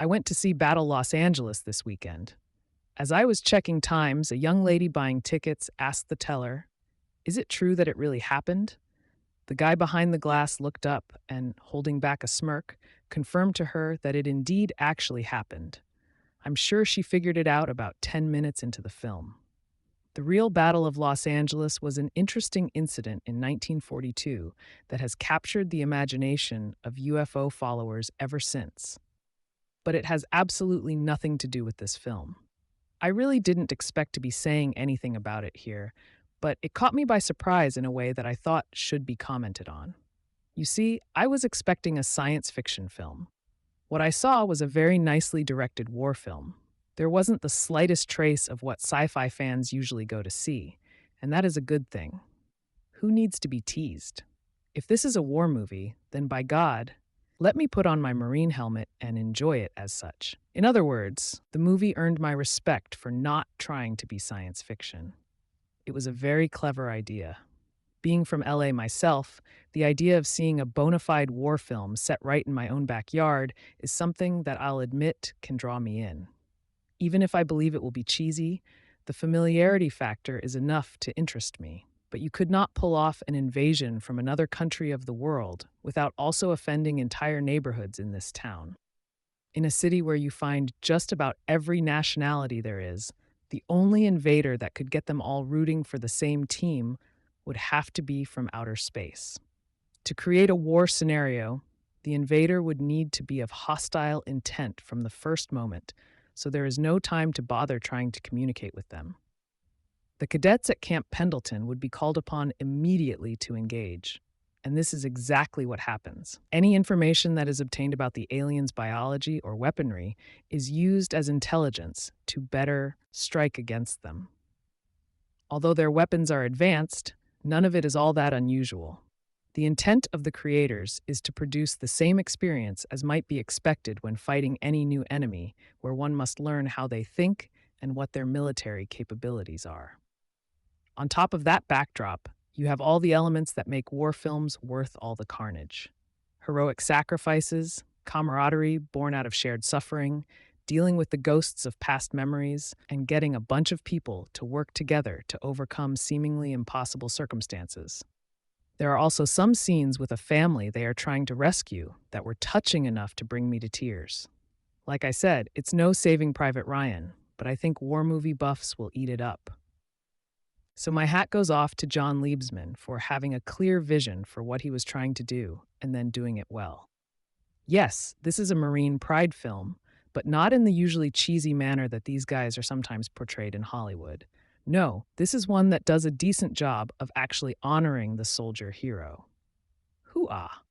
I went to see Battle Los Angeles this weekend. As I was checking times, a young lady buying tickets asked the teller, "Is it true that it really happened?" The guy behind the glass looked up and, holding back a smirk, confirmed to her that it indeed actually happened. I'm sure she figured it out about 10 minutes into the film. The real Battle of Los Angeles was an interesting incident in 1942 that has captured the imagination of UFO followers ever since. But it has absolutely nothing to do with this film. I really didn't expect to be saying anything about it here, but it caught me by surprise in a way that I thought should be commented on. You see, I was expecting a science fiction film. What I saw was a very nicely directed war film. There wasn't the slightest trace of what sci-fi fans usually go to see, and that is a good thing. Who needs to be teased? If this is a war movie, then by God, let me put on my Marine helmet and enjoy it as such. In other words, the movie earned my respect for not trying to be science fiction. It was a very clever idea. Being from LA myself, the idea of seeing a bona fide war film set right in my own backyard is something that I'll admit can draw me in. Even if I believe it will be cheesy, the familiarity factor is enough to interest me. But you could not pull off an invasion from another country of the world without also offending entire neighborhoods in this town. In a city where you find just about every nationality there is, the only invader that could get them all rooting for the same team would have to be from outer space. To create a war scenario, the invader would need to be of hostile intent from the first moment, so there is no time to bother trying to communicate with them. The cadets at Camp Pendleton would be called upon immediately to engage. And this is exactly what happens. Any information that is obtained about the aliens' biology or weaponry is used as intelligence to better strike against them. Although their weapons are advanced, none of it is all that unusual. The intent of the creators is to produce the same experience as might be expected when fighting any new enemy, where one must learn how they think and what their military capabilities are. On top of that backdrop, you have all the elements that make war films worth all the carnage. Heroic sacrifices, camaraderie born out of shared suffering, dealing with the ghosts of past memories, and getting a bunch of people to work together to overcome seemingly impossible circumstances. There are also some scenes with a family they are trying to rescue that were touching enough to bring me to tears. Like I said, it's no Saving Private Ryan, but I think war movie buffs will eat it up. So my hat goes off to John Liebsman for having a clear vision for what he was trying to do and then doing it well. Yes, this is a Marine pride film, but not in the usually cheesy manner that these guys are sometimes portrayed in Hollywood. No, this is one that does a decent job of actually honoring the soldier hero. Hoo-ah!